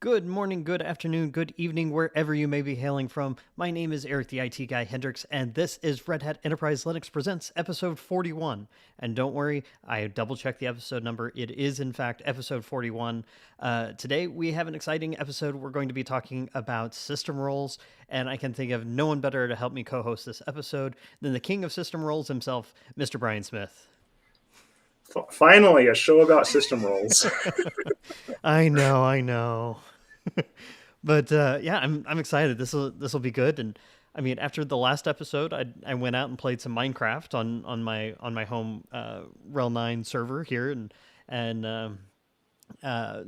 Good morning, good afternoon, good evening, wherever you may be hailing from. My name is Eric, the IT Guy Hendricks, and this is Red Hat Enterprise Linux Presents episode 41. And don't worry, I double-checked the episode number. It is, in fact, episode 41. Today, we have an exciting episode. We're going to be talking about system roles, and I can think of no one better to help me co-host this episode than the king of system roles himself, Mr. Brian Smith. Finally, a show about system roles. I know. But yeah, I'm excited. This will be good. And I mean, after the last episode, I went out and played some Minecraft on my home RHEL 9 server here, and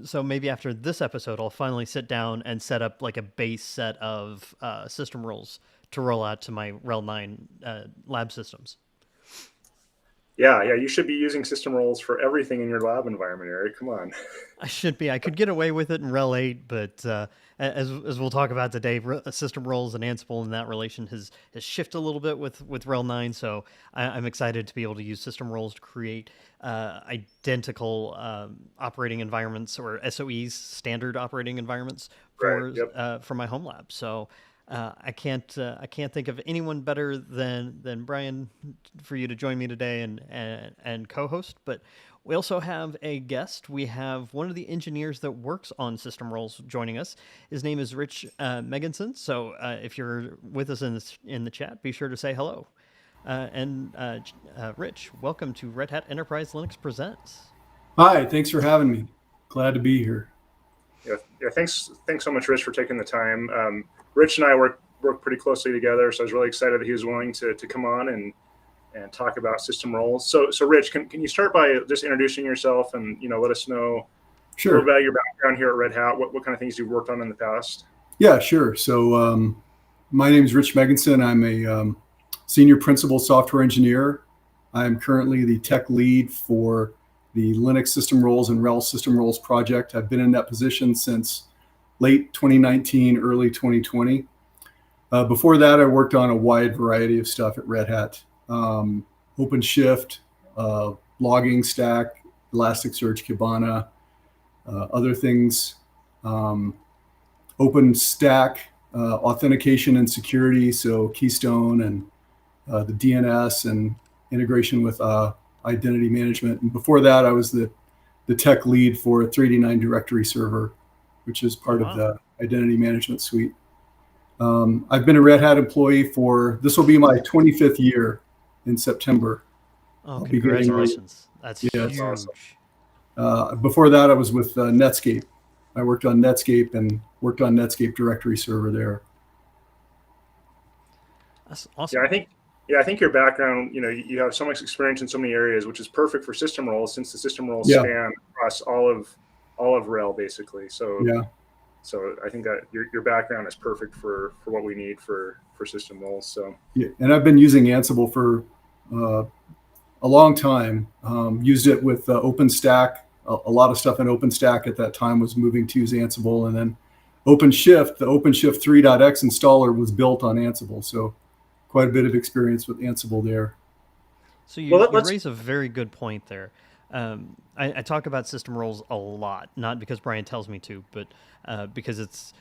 so maybe after this episode, I'll finally sit down and set up like a base set of system roles to roll out to my RHEL 9 lab systems. Yeah, you should be using system roles for everything in your lab environment, Eric. Come on. I should be. I could get away with it in RHEL 8, but as we'll talk about today, system roles and Ansible and that relation has shifted a little bit with RHEL 9. So I'm excited to be able to use system roles to create identical operating environments, or SOEs, standard operating environments for Right. Yep. for my home lab. So I can't think of anyone better than Brian for you to join me today and co-host. But we also have a guest. We have one of the engineers that works on system roles joining us. His name is Rich Megginson. So if you're with us in the chat, be sure to say hello. Rich, welcome to Red Hat Enterprise Linux Presents. Hi, thanks for having me. Glad to be here. Yeah. Thanks so much, Rich, for taking the time. Rich and I work pretty closely together, so I was really excited that he was willing to come on and talk about system roles. So Rich, can you start by just introducing yourself and let us know a little about your background here at Red Hat, what kind of things you've worked on in the past? Yeah, sure. So my name is Rich Megginson. I'm a senior principal software engineer. I'm currently the tech lead for the Linux System Roles and RHEL System Roles project. I've been in that position since late 2019, early 2020. Before that, I worked on a wide variety of stuff at Red Hat. OpenShift, logging stack, Elasticsearch, Kibana, other things. OpenStack, authentication and security, so Keystone and the DNS and integration with identity management. And before that, I was the tech lead for a 3D9 directory server, which is part of the identity management suite. I've been a Red Hat employee this will be my 25th year in September. Oh, congratulations. That's huge. That's awesome. Before that, I was with Netscape. I worked on Netscape and worked on Netscape directory server there. That's awesome. I think your background, you have so much experience in so many areas, which is perfect for system roles, since the system roles span across all of RHEL basically. So I think that your background is perfect for what we need for system roles. So yeah, and I've been using Ansible for a long time. Used it with OpenStack. A lot of stuff in OpenStack at that time was moving to use Ansible, and then OpenShift, the OpenShift 3.x installer was built on Ansible. So quite a bit of experience with Ansible there. So you raise a very good point there. I talk about system roles a lot, not because Brian tells me to, but because it's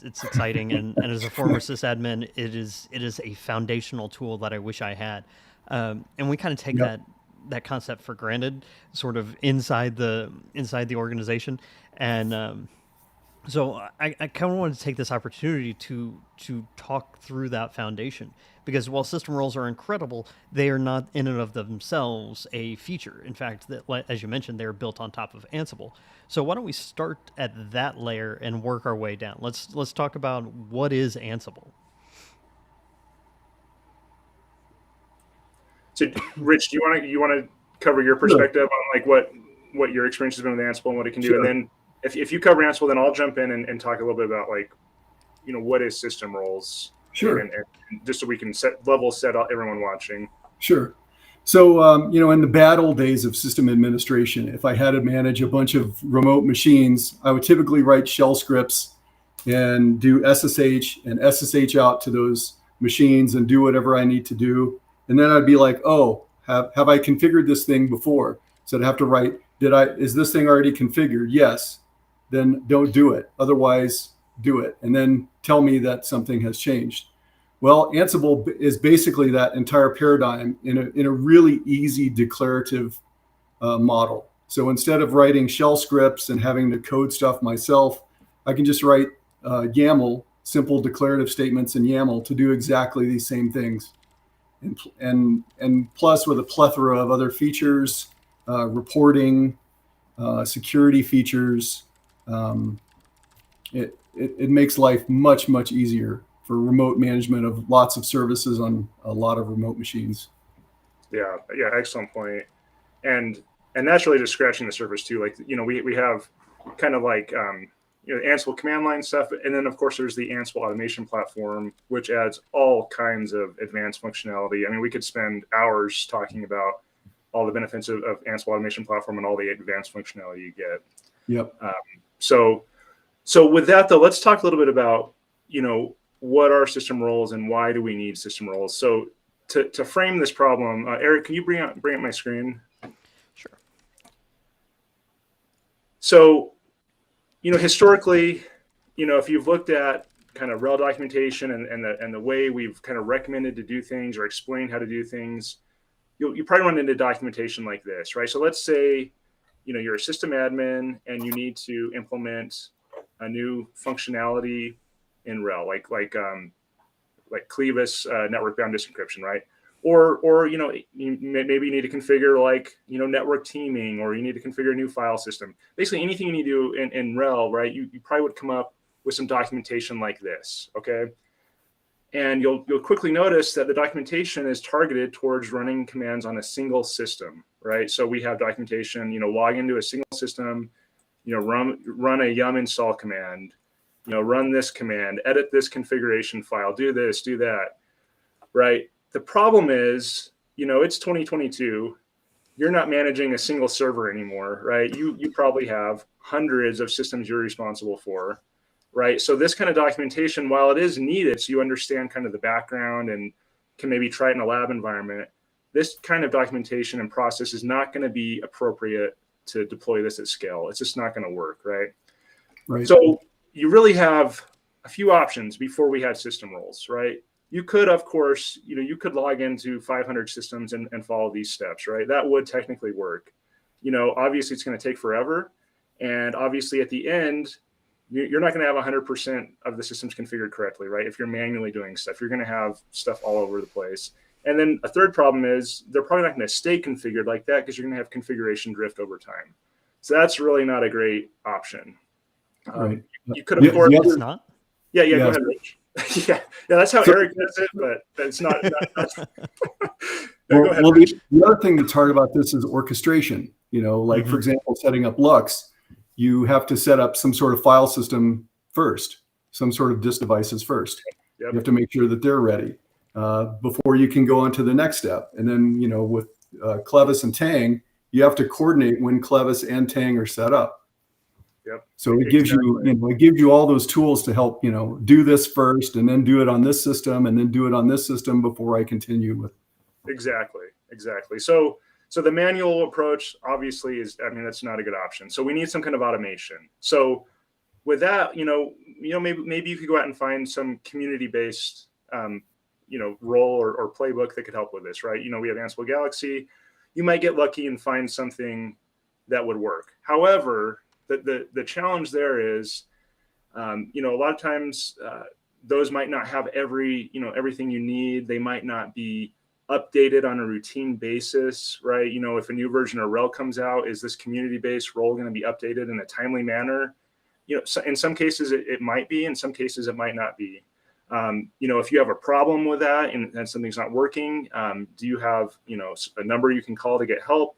exciting, and as a former sysadmin, it is a foundational tool that I wish I had. And we kind of take that concept for granted, sort of inside the organization, and so I kind of wanted to take this opportunity to talk through that foundation, because while system roles are incredible, they are not in and of themselves a feature. In fact, as you mentioned, they're built on top of Ansible. So why don't we start at that layer and work our way down? Let's talk about what is Ansible. So, Rich, do you want to cover your perspective on like what your experience has been with Ansible and what it can do, and then if you cover Ansible, then I'll jump in and talk a little bit about what is system roles. Sure. And just so we can set everyone watching. Sure. So, in the bad old days of system administration, if I had to manage a bunch of remote machines, I would typically write shell scripts and do SSH and SSH out to those machines and do whatever I need to do. And then I'd be like, oh, have I configured this thing before? So I'd have to write, is this thing already configured? Yes. then don't do it. Otherwise, do it. And then tell me that something has changed. Well, Ansible is basically that entire paradigm in a really easy declarative model. So instead of writing shell scripts and having to code stuff myself, I can just write YAML, simple declarative statements in YAML to do exactly these same things. And plus with a plethora of other features, reporting, security features, it makes life much, much easier for remote management of lots of services on a lot of remote machines. Yeah, excellent point. And that's really just scratching the surface too. Like, we have kind of like, Ansible command line stuff. And then of course there's the Ansible automation platform, which adds all kinds of advanced functionality. I mean, we could spend hours talking about all the benefits of Ansible automation platform and all the advanced functionality you get. Yep. So with that though, let's talk a little bit about, what are system roles and why do we need system roles? So to frame this problem, Eric, can you bring up my screen? Sure. So, historically, if you've looked at kind of RHEL documentation and the way we've kind of recommended to do things or explained how to do things, you probably run into documentation like this, right? So let's say, you're a system admin and you need to implement a new functionality in RHEL, like Clevis network bound disk encryption, right? Or maybe you need to configure network teaming, or you need to configure a new file system. Basically, anything you need to do in RHEL, right? You probably would come up with some documentation like this, okay? And you'll quickly notice that the documentation is targeted towards running commands on a single system, right? So we have documentation, log into a single system, run a yum install command, run this command, edit this configuration file, do this, do that, right? The problem is, it's 2022. You're not managing a single server anymore, right? You probably have hundreds of systems you're responsible for, right? So this kind of documentation, while it is needed, so you understand kind of the background and can maybe try it in a lab environment, this kind of documentation and process is not going to be appropriate to deploy this at scale. It's just not going to work, right? Right. So you really have a few options before we had system roles, right? You could, of course, you could log into 500 systems and follow these steps, right? That would technically work. Obviously it's going to take forever. And obviously at the end, you're not going to have 100% of the systems configured correctly, right? If you're manually doing stuff, you're going to have stuff all over the place. And then a third problem is they're probably not going to stay configured like that because you're going to have configuration drift over time. So that's really not a great option. Right. You could, of course, it's not. Yeah, go ahead, Rich. yeah, that's how Eric does it, but it's not. Well, the other thing that's hard about this is orchestration. For example, setting up Lux, you have to set up some sort of file system first, some sort of disk devices first. Yep. You have to make sure that they're ready before you can go on to the next step. And then, with Clevis and Tang, you have to coordinate when Clevis and Tang are set up. Yep. So it gives it gives you all those tools to help, do this first and then do it on this system and then do it on this system before I continue with. Exactly. So the manual approach obviously that's not a good option. So we need some kind of automation. So with that, maybe you could go out and find some community-based, role or playbook that could help with this, right? We have Ansible Galaxy. You might get lucky and find something that would work. However, the challenge there is, a lot of times those might not have everything you need. They might not be updated on a routine basis, right? If a new version of RHEL comes out, is this community-based role going to be updated in a timely manner? So in some cases it might be, in some cases it might not be. If you have a problem with that and something's not working, do you have, a number you can call to get help?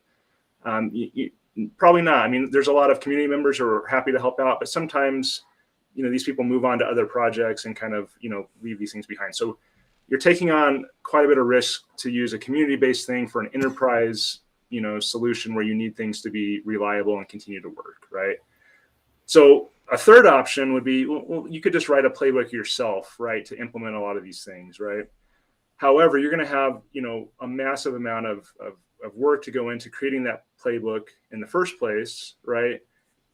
Probably not. There's a lot of community members who are happy to help out, but sometimes, these people move on to other projects and kind of, leave these things behind. So you're taking on quite a bit of risk to use a community-based thing for an enterprise, solution where you need things to be reliable and continue to work, right? So a third option would be, well, you could just write a playbook yourself, right, to implement a lot of these things, right? However, you're going to have, a massive amount of work to go into creating that playbook in the first place, right?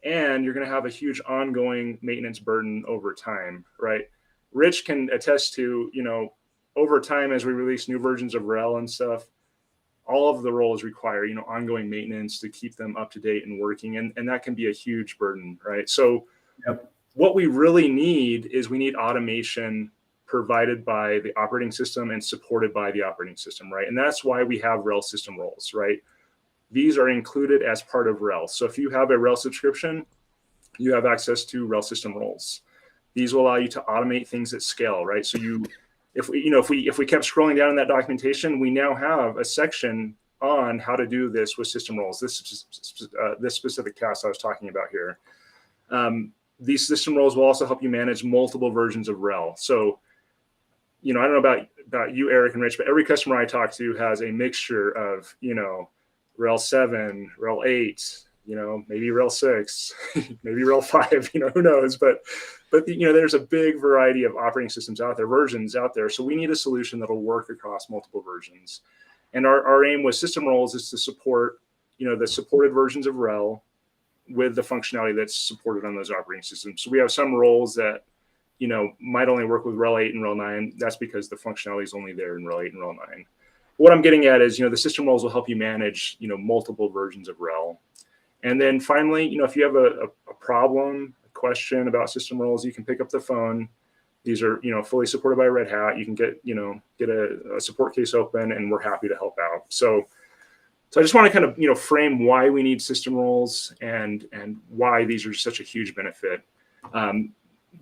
and you're going to have a huge ongoing maintenance burden over time, right? Rich can attest to, over time as we release new versions of RHEL and stuff, all of the roles require, ongoing maintenance to keep them up to date and working. And that can be a huge burden, right? So what we really need is we need automation provided by the operating system and supported by the operating system, right? And that's why we have RHEL System Roles, right? These are included as part of RHEL. So if you have a RHEL subscription, you have access to RHEL System Roles. These will allow you to automate things at scale, right? So if we kept scrolling down in that documentation, we now have a section on how to do this with system roles. This specific task I was talking about here. These system roles will also help you manage multiple versions of RHEL. So, I don't know about you, Eric and Rich, but every customer I talk to has a mixture of, RHEL 7, RHEL 8, maybe RHEL 6, maybe RHEL 5, who knows? But there's a big variety of operating systems out there, versions out there. So we need a solution that'll work across multiple versions. And our aim with system roles is to support, the supported versions of RHEL with the functionality that's supported on those operating systems. So we have some roles that, might only work with RHEL 8 and RHEL 9. That's because the functionality is only there in RHEL 8 and RHEL 9. What I'm getting at is, the system roles will help you manage, multiple versions of RHEL. And then finally, if you have a problem, a question about system roles, you can pick up the phone. These are, fully supported by Red Hat. You can get a support case open, and we're happy to help out. So I just want to kind of, frame why we need system roles and why these are such a huge benefit.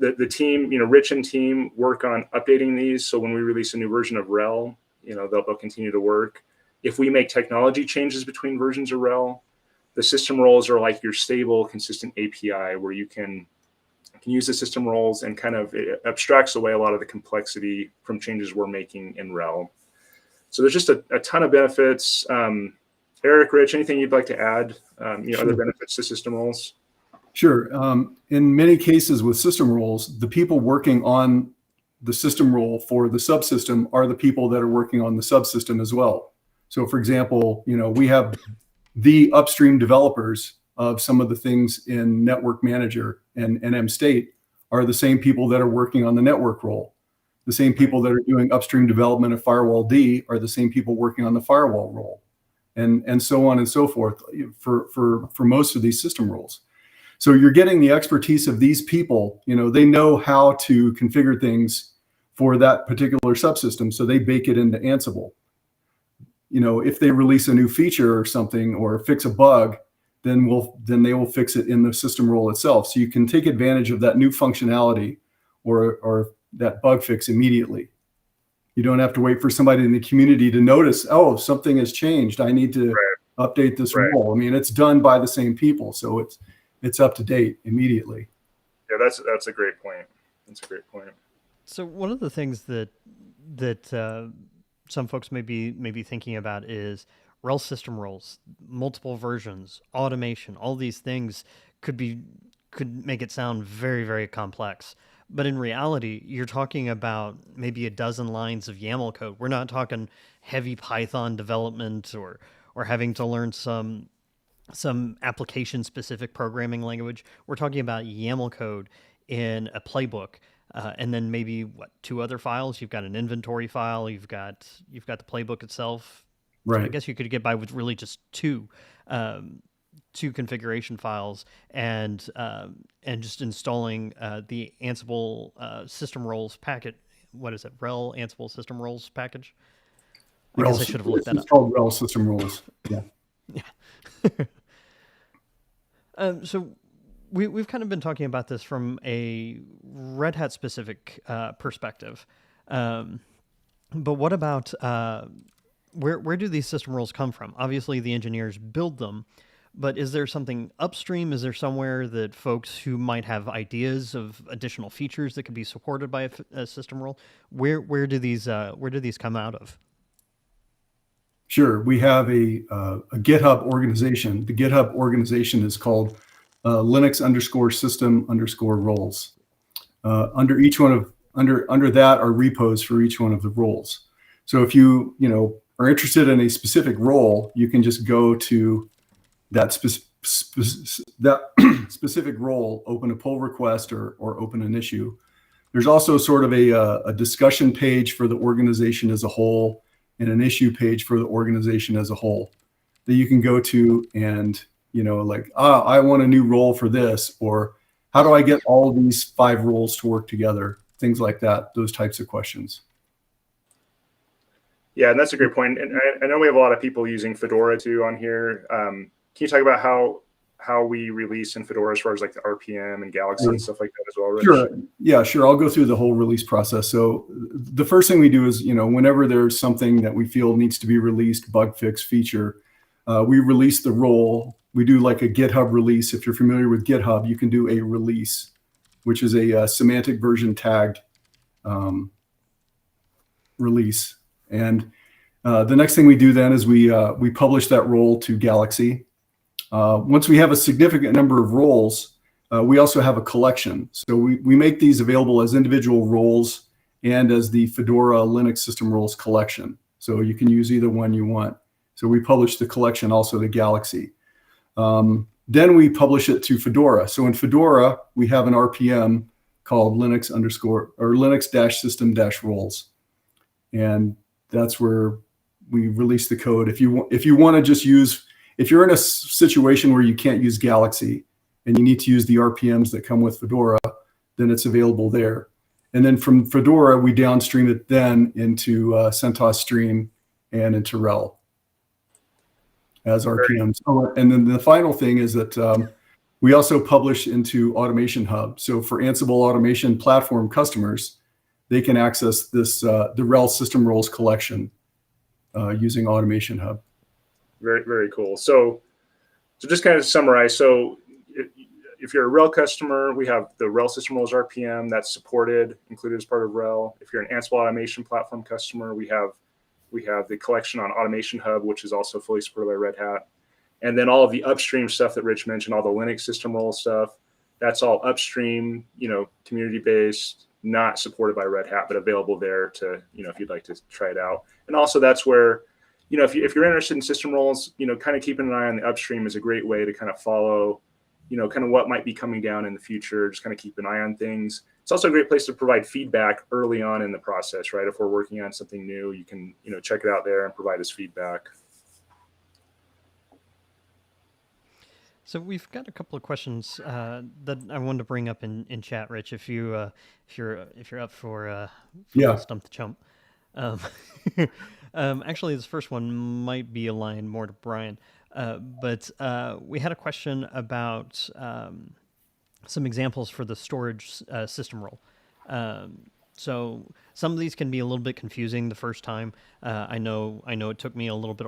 The team, Rich and team work on updating these. So when we release a new version of RHEL, they'll continue to work. If we make technology changes between versions of RHEL, the system roles are like your stable, consistent API where you can use the system roles and kind of it abstracts away a lot of the complexity from changes we're making in RHEL. So there's just a ton of benefits. Eric, Rich, anything you'd like to add? Sure. Other benefits to system roles? Sure. In many cases with system roles, the people working on the system role for the subsystem are the people that are working on the subsystem as well. So for example, we have the upstream developers of some of the things in Network Manager and NM State are the same people that are working on the network role. The same people that are doing upstream development of Firewall D are the same people working on the firewall role, and so on and so forth for most of these system roles. So you're getting the expertise of these people. They know how to configure things for that particular subsystem, so they bake it into Ansible. If they release a new feature or something or fix a bug, then they will fix it in the system role itself. So you can take advantage of that new functionality or that bug fix immediately. You don't have to wait for somebody in the community to notice, oh, something has changed. I need to update this role. I mean, it's done by the same people, so it's up to date immediately. Yeah, that's a great point. That's a great point. So one of the things that some folks may be thinking about is RHEL system roles, multiple versions, automation. All these things could make it sound very, very complex. But in reality, you're talking about maybe a dozen lines of YAML code. We're not talking heavy Python development or having to learn some application-specific programming language. We're talking about YAML code in a playbook. And then maybe two other files. You've got an inventory file. You've got the playbook itself. Right. So I guess you could get by with really just two configuration files and just installing the Ansible system roles packet. What is it? RHEL Ansible system roles package. I guess I should have looked that up. It's called RHEL system roles. Yeah. Yeah. So. We've kind of been talking about this from a Red Hat specific perspective, but what about where do these system roles come from? Obviously, the engineers build them, but is there something upstream? Is there somewhere that folks who might have ideas of additional features that could be supported by a system role? Where do these come out of? Sure, we have a GitHub organization. The GitHub organization is called Linux_system_roles. Under each one of under that are repos for each one of the roles. So if you are interested in a specific role, you can just go to that that specific role, open a pull request or open an issue. There's also sort of a discussion page for the organization as a whole and an issue page for the organization as a whole that you can go to and, like, I want a new role for this, or how do I get all of these 5 roles to work together? Things like that, those types of questions. Yeah, and that's a great point. And I know we have a lot of people using Fedora too on here. Can you talk about how we release in Fedora as far as like the RPM and Galaxy and stuff like that as well, Rich? Sure. Yeah, sure. I'll go through the whole release process. So the first thing we do is, whenever there's something that we feel needs to be released, bug fix, feature, we release the role. We do like a GitHub release. If you're familiar with GitHub, you can do a release, which is a semantic version tagged release. And the next thing we do then is we publish that role to Galaxy. Once we have a significant number of roles, we also have a collection. So we make these available as individual roles and as the Fedora Linux System Roles collection. So you can use either one you want. So we publish the collection also to Galaxy. Then we publish it to Fedora. So in Fedora, we have an RPM called Linux-system-roles. And that's where we release the code. If you want to just use, if you're in a situation where you can't use Galaxy and you need to use the RPMs that come with Fedora, then it's available there. And then from Fedora, we downstream it then into CentOS Stream and into RHEL as RPMs. Oh, and then the final thing is that we also publish into Automation Hub. So for Ansible Automation Platform customers, they can access this the RHEL System Roles collection using Automation Hub. Very, very cool. So just kind of summarize. So if you're a RHEL customer, we have the RHEL System Roles RPM that's supported, included as part of RHEL. If you're an Ansible Automation Platform customer, we have the collection on Automation Hub, which is also fully supported by Red Hat. And then all of the upstream stuff that Rich mentioned, all the Linux System Roles stuff, that's all upstream, community-based, not supported by Red Hat, but available there to, if you'd like to try it out. And also that's where, if you're interested in system roles, kind of keeping an eye on the upstream is a great way to kind of follow, kind of what might be coming down in the future, just kind of keep an eye on things. It's also a great place to provide feedback early on in the process, right? If we're working on something new, you can, check it out there and provide us feedback. So we've got a couple of questions that I wanted to bring up in chat, Rich. If you're up for Stump the Chump. Actually, this first one might be aligned more to Brian, but we had a question about some examples for the storage system role. So some of these can be a little bit confusing the first time. I know it took me a little bit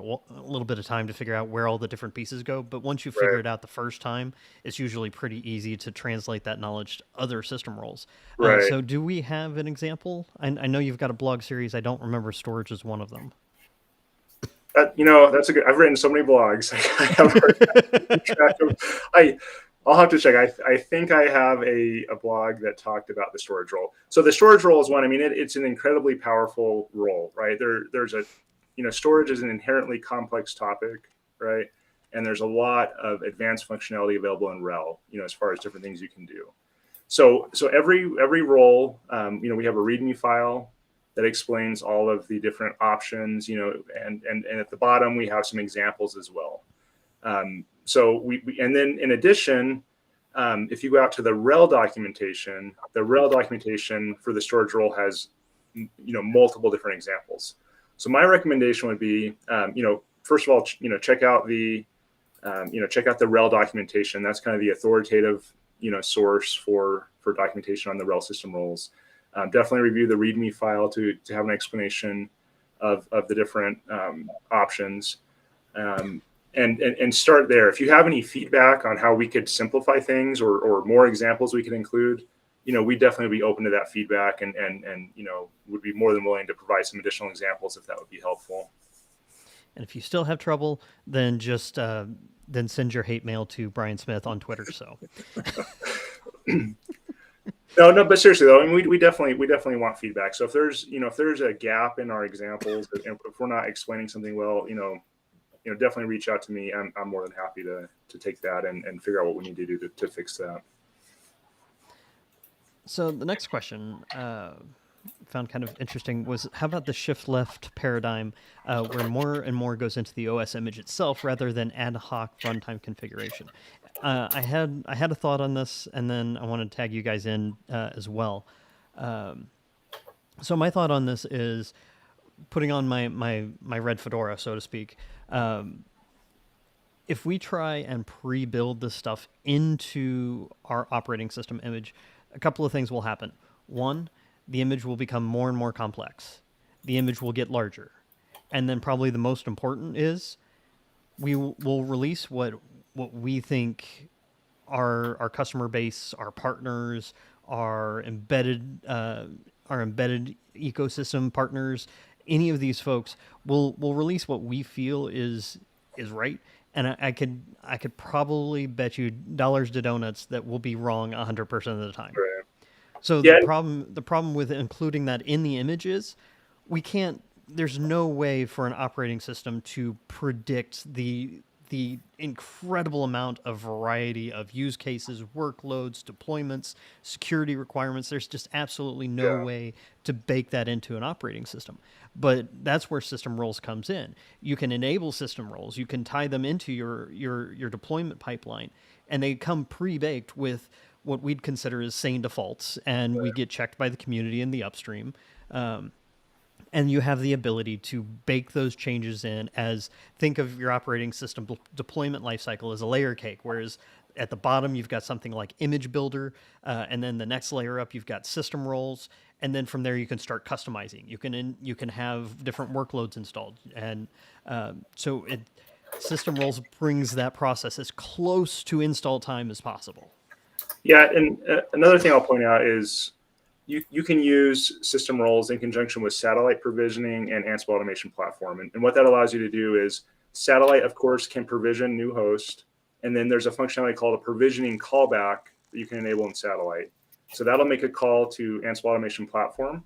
of time to figure out where all the different pieces go, but once you figure it out the first time, it's usually pretty easy to translate that knowledge to other system roles. Right. So do we have an example? I know you've got a blog series. I don't remember storage as one of them. That's a good. I've written so many blogs. I'll have to check. I think I have a blog that talked about the storage role. So the storage role is one. I mean, it's an incredibly powerful role, right? There's storage is an inherently complex topic, right? And there's a lot of advanced functionality available in RHEL, as far as different things you can do. So every role, we have a README file that explains all of the different options, and at the bottom we have some examples as well. So and then in addition, if you go out to the RHEL documentation for the storage role has, multiple different examples. So my recommendation would be, first of all, check out the RHEL documentation. That's kind of the authoritative, source for documentation on the RHEL system roles. Definitely review the README file to have an explanation of the different options. And start there. If you have any feedback on how we could simplify things or more examples we could include, we'd definitely be open to that feedback and would be more than willing to provide some additional examples if that would be helpful. And if you still have trouble, then just then send your hate mail to Brian Smith on Twitter. So. No, but seriously though, I mean, we definitely want feedback. So if there's a gap in our examples, if we're not explaining something well, definitely reach out to me. I'm more than happy to take that and figure out what we need to do to fix that. So the next question found kind of interesting was, how about the shift left paradigm, where more and more goes into the OS image itself rather than ad hoc runtime configuration? I had a thought on this, and then I want to tag you guys in as well. So my thought on this is putting on my red fedora, so to speak. If we try and pre-build this stuff into our operating system image, a couple of things will happen. One, the image will become more and more complex. The image will get larger. And then probably the most important is we will release what we think our customer base, our partners, our embedded ecosystem partners, any of these folks will release what we feel is right. And I could probably bet you dollars to donuts that we'll be wrong 100% of the time. Right. So Yeah. the problem with including that in the image is there's no way for an operating system to predict the incredible amount of variety of use cases, workloads, deployments, security requirements. There's just absolutely no way to bake that into an operating system. But that's where system roles comes in. You can enable system roles. You can tie them into your deployment pipeline, and they come pre-baked with what we'd consider as sane defaults, and we get checked by the community in the upstream. And you have the ability to bake those changes in as, think of your operating system deployment lifecycle as a layer cake, whereas at the bottom you've got something like image builder, and then the next layer up you've got system roles, and then from there you can start customizing. You can have different workloads installed, and system roles brings that process as close to install time as possible. Yeah, and another thing I'll point out is you can use system roles in conjunction with satellite provisioning and Ansible automation platform. And what that allows you to do is satellite, of course, can provision new host. And then there's a functionality called a provisioning callback that you can enable in satellite. So that'll make a call to Ansible automation platform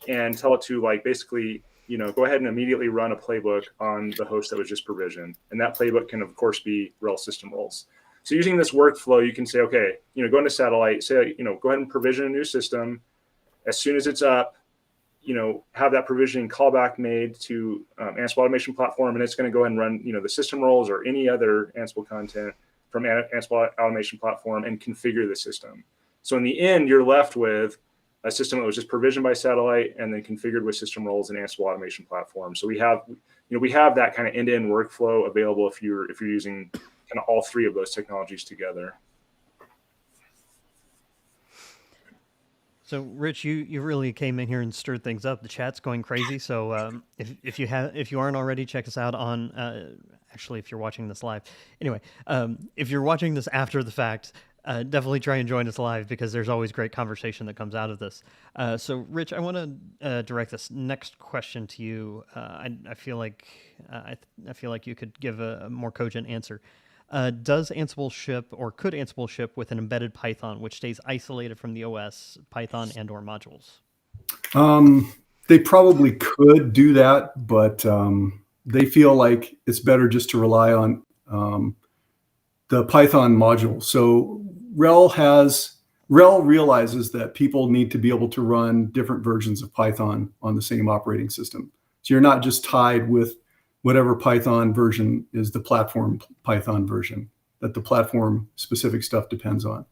and tell it to basically, go ahead and immediately run a playbook on the host that was just provisioned. And that playbook can, of course, be RHEL System Roles. So using this workflow, you can say, okay, go into satellite, say, go ahead and provision a new system. As soon as it's up, have that provisioning callback made to Ansible automation platform, and it's going to go ahead and run, the system roles or any other Ansible content from Ansible automation platform and configure the system. So in the end, you're left with a system that was just provisioned by satellite and then configured with system roles and Ansible automation platform. So we have that kind of end-to-end workflow available if you're using kind of all three of those technologies together. So, Rich, you really came in here and stirred things up. The chat's going crazy. So, if you aren't already, check us out on. Actually, if you're watching this live, anyway, if you're watching this after the fact, definitely try and join us live, because there's always great conversation that comes out of this. So, Rich, I want to direct this next question to you. I feel like you could give a more cogent answer. Does Ansible ship, or could Ansible ship with an embedded Python which stays isolated from the OS, Python and/or modules? They probably could do that, but they feel like it's better just to rely on the Python module. So RHEL realizes that people need to be able to run different versions of Python on the same operating system. So you're not just tied with whatever Python version is the platform Python version that the platform specific stuff depends on.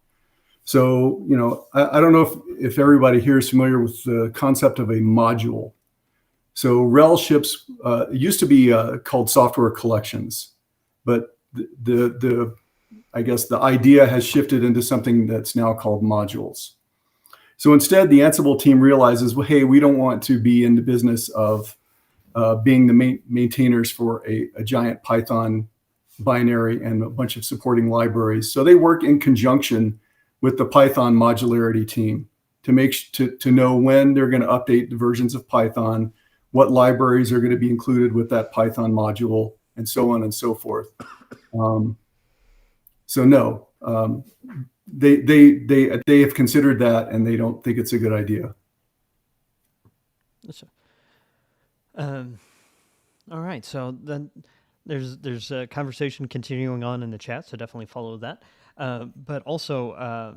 So, I don't know if everybody here is familiar with the concept of a module. So RHEL ships, it used to be called software collections, but I guess the idea has shifted into something that's now called modules. So instead, the Ansible team realizes, well, hey, we don't want to be in the business of being the maintainers for a giant Python binary and a bunch of supporting libraries. So they work in conjunction with the Python modularity team to know when they're going to update the versions of Python, what libraries are going to be included with that Python module, and so on and so forth. So no, they have considered that, and they don't think it's a good idea. All right, so then there's a conversation continuing on in the chat, so definitely follow that. But also,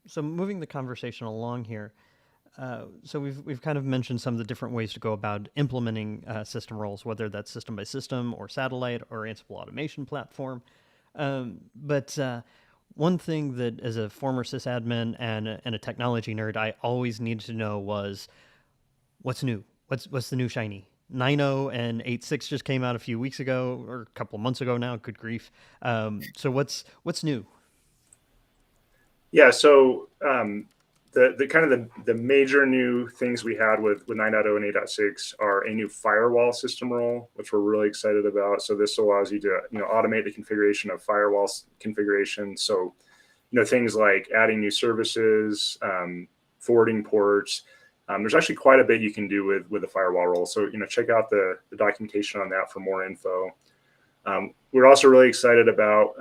so moving the conversation along here. So we've kind of mentioned some of the different ways to go about implementing system roles, whether that's system by system or satellite or Ansible automation platform. But one thing that, as a former sysadmin and a technology nerd, I always needed to know was what's new. What's the new shiny? 9.0 and 8.6 just came out a few weeks ago, or a couple of months ago now. Good grief! So what's new? Yeah. So the kind of the major new things we had with 9.0 and 8.6 are a new firewall system role, which we're really excited about. So this allows you to automate the configuration of firewall configuration. So things like adding new services, forwarding ports. There's actually quite a bit you can do with the firewall role. So check out the documentation on that for more info. We're also really excited about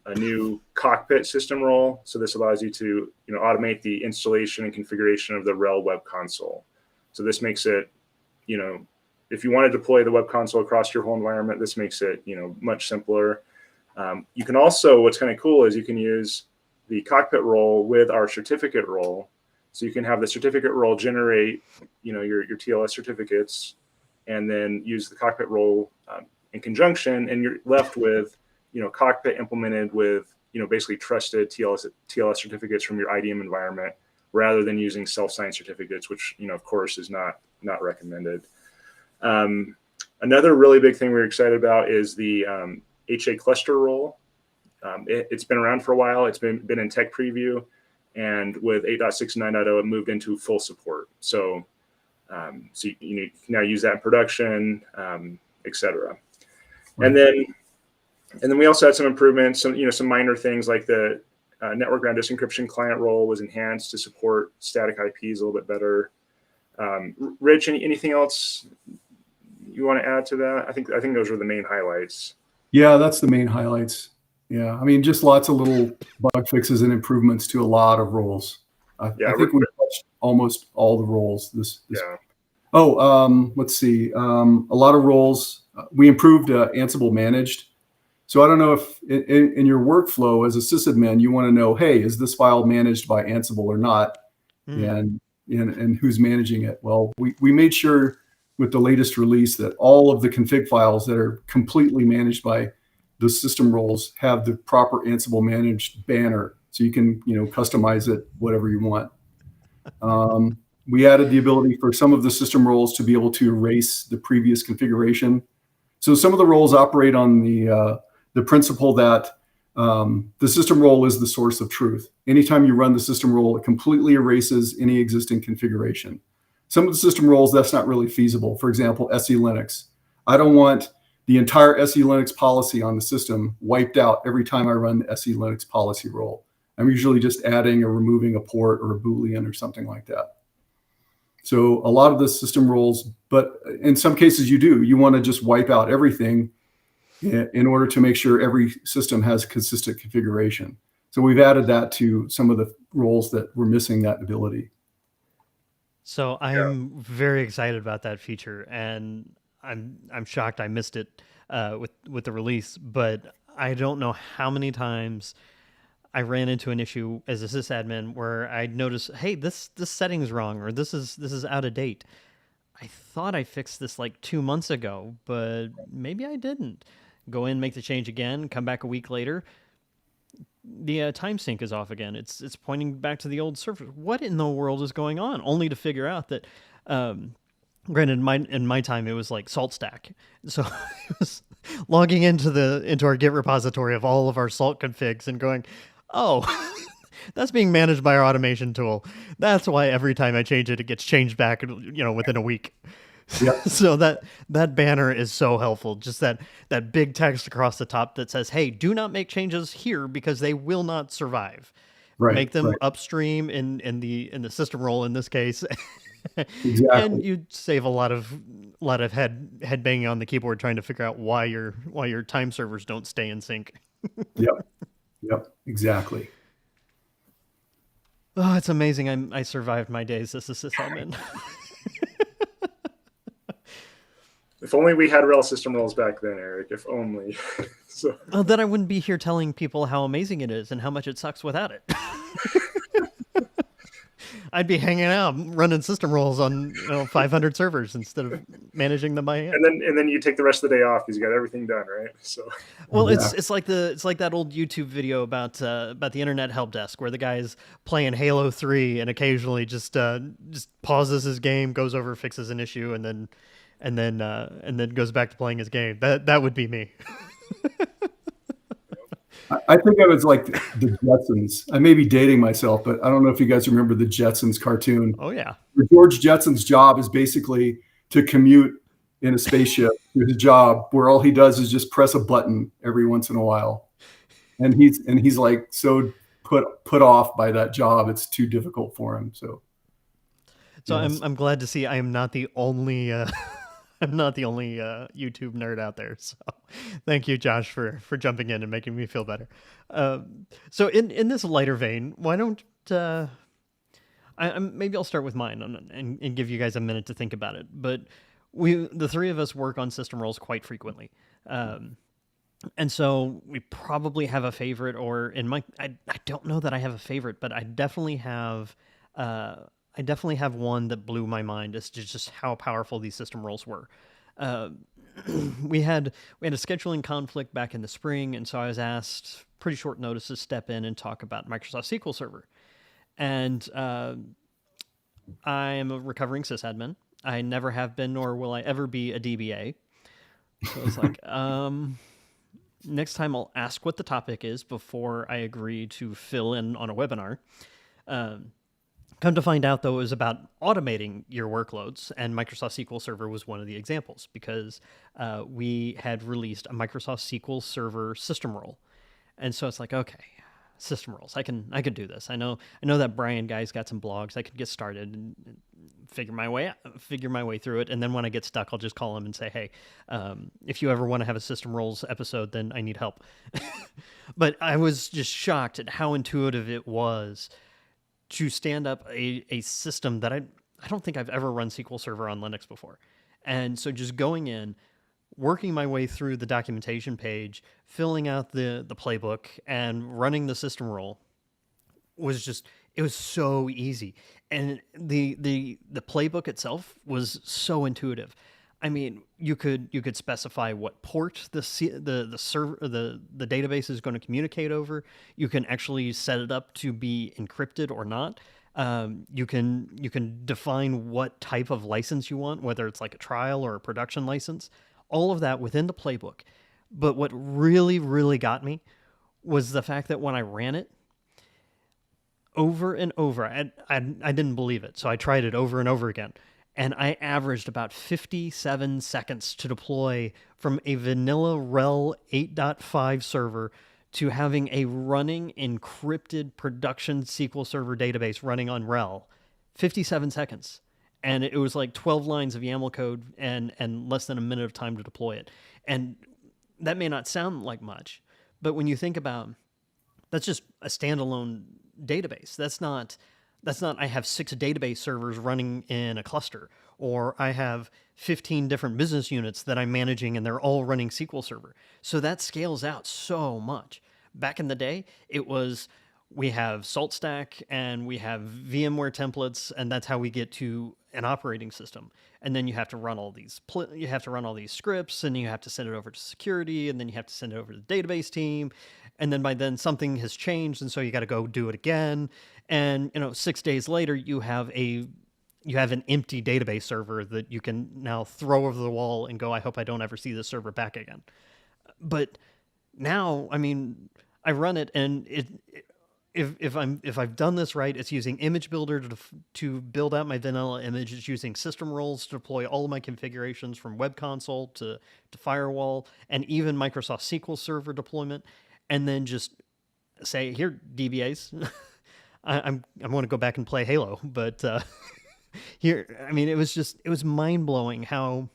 a new cockpit system role. So this allows you to automate the installation and configuration of the RHEL web console. So this makes it, if you want to deploy the web console across your whole environment, this makes it much simpler. You can also, what's kind of cool is you can use the cockpit role with our certificate role. So you can have the certificate role generate your TLS certificates, and then use the cockpit role in conjunction, and you're left with cockpit implemented with basically trusted TLS certificates from your IDM environment, rather than using self-signed certificates, which of course is not recommended. Another really big thing we're excited about is the HA cluster role. It's been around for a while. It's been in tech preview, and with 8.6 and 9.0 it moved into full support. So so you can now use that in production, etc. And then we also had some improvements, some minor things like the network ground disencryption client role was enhanced to support static IPs a little bit better. Rich, anything else you want to add to that? I think those were the main highlights. Yeah, that's the main highlights. Yeah, I mean, just lots of little bug fixes and improvements to a lot of roles. I think we touched almost all the roles. Yeah. Oh, let's see. A lot of roles. We improved Ansible managed. So I don't know if in your workflow as a sysadmin, you want to know, hey, is this file managed by Ansible or not? And who's managing it? Well, we made sure with the latest release that all of the config files that are completely managed by the system roles have the proper Ansible managed banner. So you can, customize it whatever you want. We added the ability for some of the system roles to be able to erase the previous configuration. So some of the roles operate on the principle that the system role is the source of truth. Anytime you run the system role, it completely erases any existing configuration. Some of the system roles, that's not really feasible. For example, SE Linux. I don't want the entire SE Linux policy on the system wiped out every time I run the SE Linux policy role. I'm usually just adding or removing a port or a Boolean or something like that. So a lot of the system roles, but in some cases you do. You want to just wipe out everything in order to make sure every system has consistent configuration. So we've added that to some of the roles that were missing that ability. So I'm very excited about that feature, and I'm shocked I missed it with the release. But I don't know how many times I ran into an issue as a sysadmin where I noticed, hey, this setting is wrong, or this is out of date. I thought I fixed this like 2 months ago, but maybe I didn't. Go in, make the change again, come back a week later. The time sync is off again. It's pointing back to the old server. What in the world is going on? Only to figure out that, granted, in my time it was like salt stack. So it was logging into our Git repository of all of our salt configs and going, oh, that's being managed by our automation tool. That's why every time I change it, it gets changed back, within a week. Yep. So that banner is so helpful. Just that big text across the top that says, hey, do not make changes here because they will not survive. Right. Make them upstream in the system role in this case. Exactly. And you save a lot of head banging on the keyboard trying to figure out why your time servers don't stay in sync. Yep. Exactly. Oh, it's amazing. I survived my days as a sysadmin. If only we had RHEL System Roles back then, Eric. If only. So. Well, then I wouldn't be here telling people how amazing it is and how much it sucks without it. I'd be hanging out, running system roles on 500 servers instead of managing them by hand. And then you take the rest of the day off because you got everything done, right? So. Well, yeah. it's like that old YouTube video about the internet help desk where the guy's playing Halo 3 and occasionally just pauses his game, goes over, fixes an issue, and then goes back to playing his game. That would be me. I think I was like the Jetsons. I may be dating myself, but I don't know if you guys remember the Jetsons cartoon. Oh, yeah. George Jetson's job is basically to commute in a spaceship to his job, where all he does is just press a button every once in a while. And he's like so put off by that job, it's too difficult for him. So yes. I'm glad to see I am not the only I'm not the only YouTube nerd out there. So thank you, Josh, for jumping in and making me feel better. So in this lighter vein, why don't maybe I'll start with mine and give you guys a minute to think about it. But the three of us work on system roles quite frequently. And so we probably have a favorite, or I don't know that I have a favorite, but I definitely have one that blew my mind as to just how powerful these system roles were. We had a scheduling conflict back in the spring, and so I was asked pretty short notice to step in and talk about Microsoft SQL Server. And I am a recovering sysadmin. I never have been, nor will I ever be a DBA. So it's like, next time I'll ask what the topic is before I agree to fill in on a webinar. Come to find out, though, it was about automating your workloads, and Microsoft SQL Server was one of the examples because we had released a Microsoft SQL Server system role. And so it's like, okay, system roles, I can do this. I know that Brian guy's got some blogs. I could get started and figure my way through it. And then when I get stuck, I'll just call him and say, hey, if you ever want to have a system roles episode, then I need help. But I was just shocked at how intuitive it was to stand up a system that I don't think I've ever run SQL Server on Linux before. And so just going in, working my way through the documentation page, filling out the playbook, and running the system role it was so easy. And the playbook itself was so intuitive. I mean, you could specify what port the server, the database is going to communicate over. You can actually set it up to be encrypted or not. You can define what type of license you want, whether it's like a trial or a production license. All of that within the playbook. But what really, really got me was the fact that when I ran it over and over, I didn't believe it. So I tried it over and over again. And I averaged about 57 seconds to deploy from a vanilla RHEL 8.5 server to having a running encrypted production SQL Server database running on RHEL. 57 seconds. And it was like 12 lines of YAML code and less than a minute of time to deploy it. And that may not sound like much, but when you think about, that's just a standalone database. That's not I have 6 database servers running in a cluster, or I have 15 different business units that I'm managing and they're all running SQL Server. So that scales out so much. Back in the day, it was, we have SaltStack and we have VMware templates, and that's how we get to an operating system. And then you have to run all these scripts, and you have to send it over to security, and then you have to send it over to the database team. And then by then something has changed, and so you got to go do it again. And 6 days later, you have an empty database server that you can now throw over the wall and go, I hope I don't ever see this server back again. But now, I mean, I run it, and if I've done this right, it's using Image Builder to build out my vanilla image. It's using system roles to deploy all of my configurations from web console to firewall, and even Microsoft SQL Server deployment. And then just say, here, DBAs, I'm going to go back and play Halo. But here, I mean, it was mind blowing how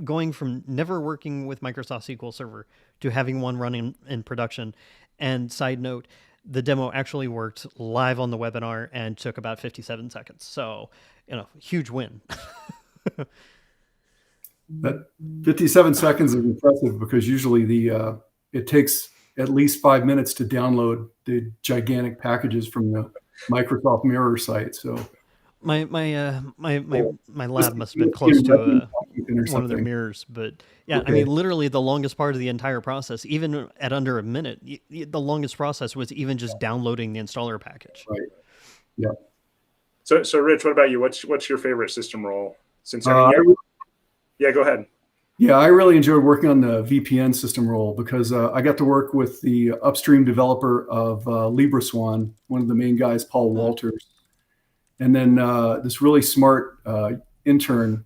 going from never working with Microsoft SQL Server to having one running in production. And side note, the demo actually worked live on the webinar and took about 57 seconds. So, huge win. That 57 seconds is impressive because usually it takes at least 5 minutes to download the gigantic packages from the Microsoft Mirror site. So my lab must have been close to one of their mirrors, but yeah, okay. I mean, literally the longest part of the entire process, even at under a minute, the longest process was even just downloading the installer package. Right. Yeah. So Rich, what about you? What's your favorite system role? Yeah, go ahead. Yeah, I really enjoyed working on the VPN system role because I got to work with the upstream developer of LibreSwan, one of the main guys, Paul Walters, and then this really smart intern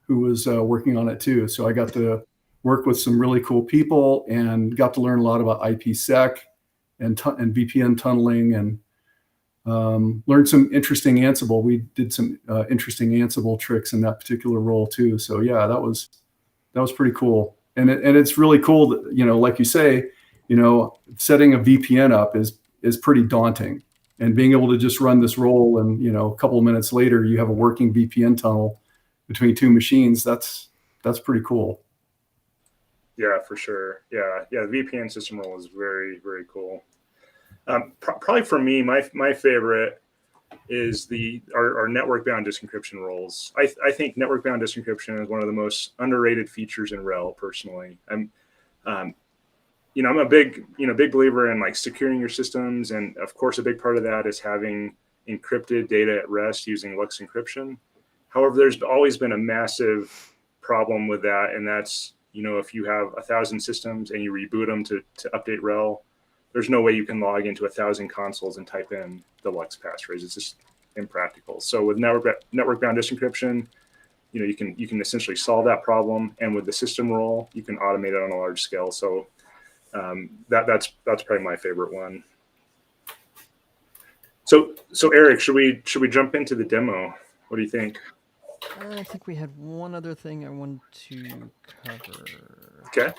who was working on it too. So I got to work with some really cool people and got to learn a lot about IPsec and VPN tunneling and learned some interesting Ansible. We did some interesting Ansible tricks in that particular role too. So yeah, that was pretty cool. And it's really cool that, like you say, setting a VPN up is pretty daunting. And being able to just run this role and, a couple of minutes later, you have a working VPN tunnel between two machines. That's pretty cool. Yeah, for sure. Yeah. The VPN system role is very, very cool. Probably for me, my favorite is our network-bound disk encryption roles. I think network-bound disk encryption is one of the most underrated features in RHEL. Personally, I'm a big believer in like securing your systems, and of course, a big part of that is having encrypted data at rest using LUKS encryption. However, there's always been a massive problem with that, and that's if you have 1,000 systems and you reboot them to update RHEL, there's no way you can log into 1,000 consoles and type in the LUKS passphrase. It's just impractical. So with network-bound disk encryption, you can essentially solve that problem. And with the system role, you can automate it on a large scale. So that's probably my favorite one. So Eric, should we jump into the demo? What do you think? I think we had one other thing I wanted to cover. Okay.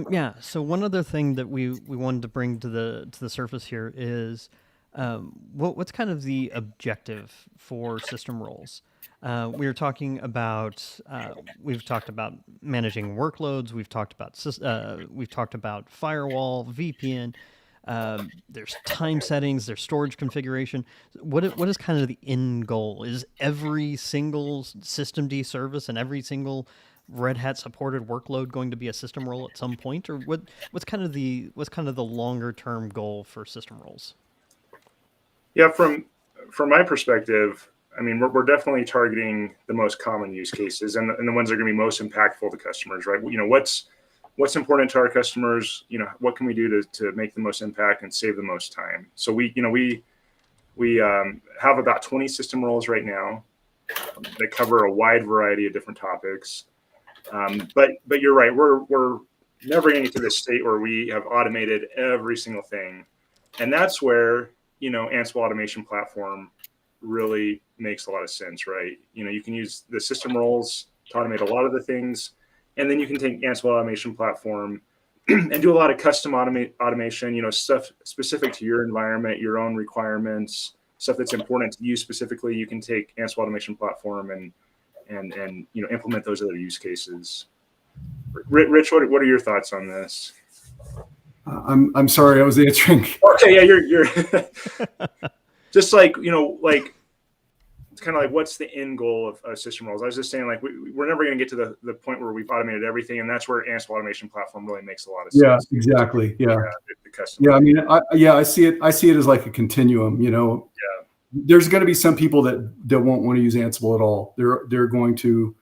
Yeah. So one other thing that we wanted to bring to the surface here is what's kind of the objective for system roles. We've talked about managing workloads. We've talked about firewall, VPN. There's time settings. There's storage configuration. What is kind of the end goal? Is every single systemd service and every single Red Hat supported workload going to be a system role at some point, or what's kind of the longer term goal for system roles? Yeah, from my perspective, I mean, we're definitely targeting the most common use cases and the ones that are going to be most impactful to customers, right? What's important to our customers? What can we do to make the most impact and save the most time? So we have about 20 system roles right now that cover a wide variety of different topics. But you're right. We're never going to get to this state where we have automated every single thing, and that's where Ansible automation platform really makes a lot of sense, right? You can use the system roles to automate a lot of the things, and then you can take Ansible automation platform and do a lot of custom automation. Stuff specific to your environment, your own requirements, stuff that's important to you specifically. You can take Ansible automation platform and implement those other use cases. Rich, what are your thoughts on this? I'm sorry, I was answering. Okay, yeah, you're just like it's kind of like what's the end goal of system roles? I was just saying we're never going to get to the point where we've automated everything, and that's where Ansible automation platform really makes a lot of sense. Yeah, exactly. Yeah, I mean, I see it as like a continuum. Yeah. There's going to be some people that won't want to use Ansible at all. They're going to,